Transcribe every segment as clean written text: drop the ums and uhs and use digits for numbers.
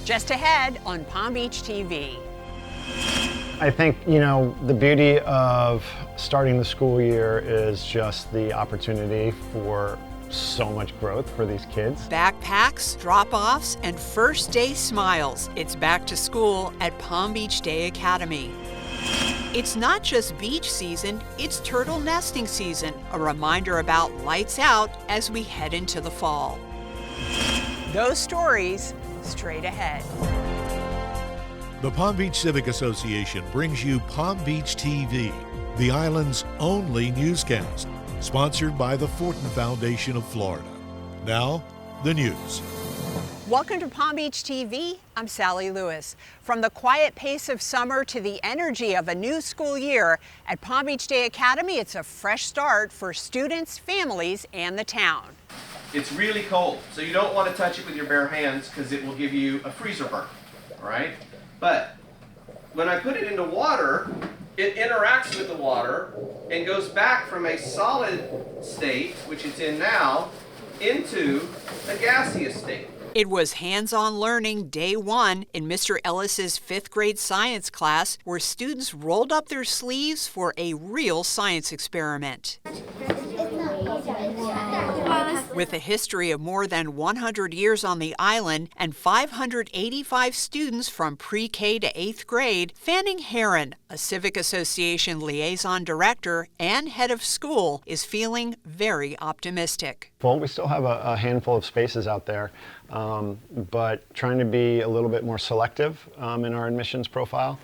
Just ahead on Palm Beach TV. I think, the beauty of starting the school year is just the opportunity for so much growth for these kids. Backpacks, drop-offs, and first day smiles. It's back to school at Palm Beach Day Academy. It's not just beach season, it's turtle nesting season. A reminder about lights out as we head into the fall. Those stories straight ahead. The Palm Beach Civic Association brings you Palm Beach TV, the island's only newscast, sponsored by the Fortin Foundation of Florida. Now, the news. Welcome to Palm Beach TV. I'm Sally Lewis. From the quiet pace of summer to the energy of a new school year, at Palm Beach Day Academy, it's a fresh start for students, families, and the town. It's really cold, so you don't want to touch it with your bare hands because it will give you a freezer burn, all right? But when I put it into water, it interacts with the water and goes back from a solid state, which it's in now, into a gaseous state. It was hands-on learning day one in Mr. Ellis's 5th grade science class, where students rolled up their sleeves for a real science experiment. With a history of more than 100 years on the island and 585 students from pre-K to 8th grade, Fanning Heron, a Civic Association liaison director and head of school, is feeling very optimistic. Well, we still have a handful of spaces out there, but trying to be a little bit more selective in our admissions profile,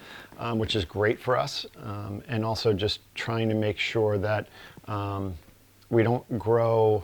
which is great for us, and also just trying to make sure that we don't grow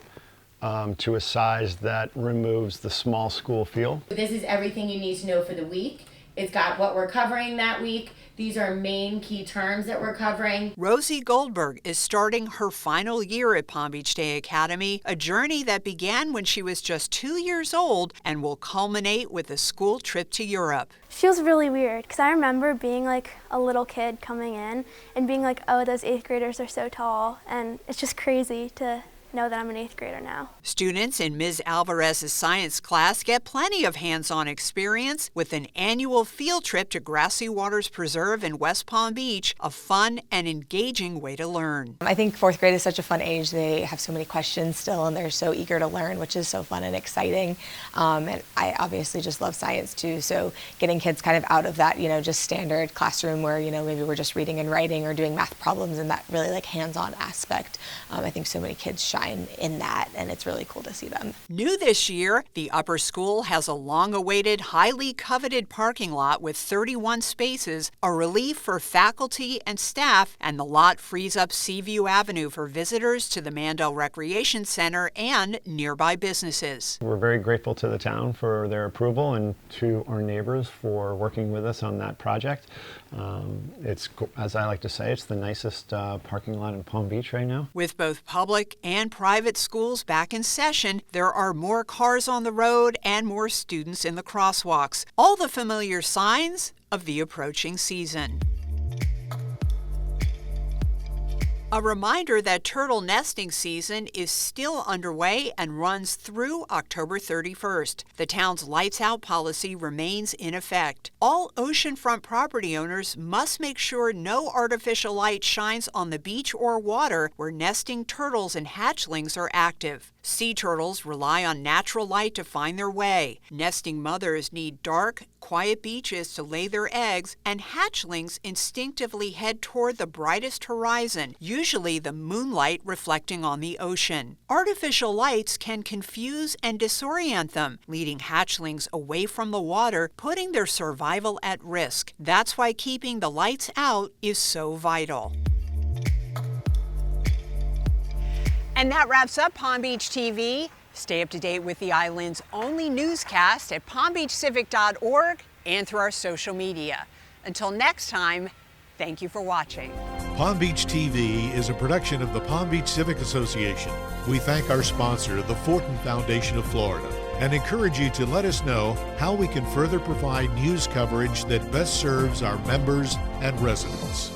to a size that removes the small school feel. This is everything you need to know for the week. It's got what we're covering that week. These are main key terms that we're covering. Rosie Goldberg is starting her final year at Palm Beach Day Academy, a journey that began when she was just 2 years old and will culminate with a school trip to Europe. Feels really weird because I remember being like a little kid coming in and being like, oh, those 8th graders are so tall, and it's just crazy to know that I'm an 8th grader now. Students in Ms. Alvarez's science class get plenty of hands-on experience with an annual field trip to Grassy Waters Preserve in West Palm Beach, a fun and engaging way to learn. I think 4th grade is such a fun age. They have so many questions still, and they're so eager to learn, which is so fun and exciting. And I obviously just love science too, so getting kids kind of out of that, just standard classroom where, maybe we're just reading and writing or doing math problems, and that really hands-on aspect. I think so many kids shine in that, and it's really cool to see them. New this year, the upper school has a long-awaited, highly coveted parking lot with 31 spaces, a relief for faculty and staff, and the lot frees up Seaview Avenue for visitors to the Mandel Recreation Center and nearby businesses. We're very grateful to the town for their approval and to our neighbors for working with us on that project. It's, as I like to say, it's the nicest parking lot in Palm Beach right now. With both public and private schools back in session, there are more cars on the road and more students in the crosswalks. All the familiar signs of the approaching season. A reminder that turtle nesting season is still underway and runs through October 31st. The town's lights out policy remains in effect. All oceanfront property owners must make sure no artificial light shines on the beach or water where nesting turtles and hatchlings are active. Sea turtles rely on natural light to find their way. Nesting mothers need dark, quiet beaches to lay their eggs, and hatchlings instinctively head toward the brightest horizon, usually the moonlight reflecting on the ocean. Artificial lights can confuse and disorient them, leading hatchlings away from the water, putting their survival at risk. That's why keeping the lights out is so vital. And that wraps up Palm Beach TV. Stay up to date with the island's only newscast at palmbeachcivic.org and through our social media. Until next time, thank you for watching. Palm Beach TV is a production of the Palm Beach Civic Association. We thank our sponsor, the Fortin Foundation of Florida, and encourage you to let us know how we can further provide news coverage that best serves our members and residents.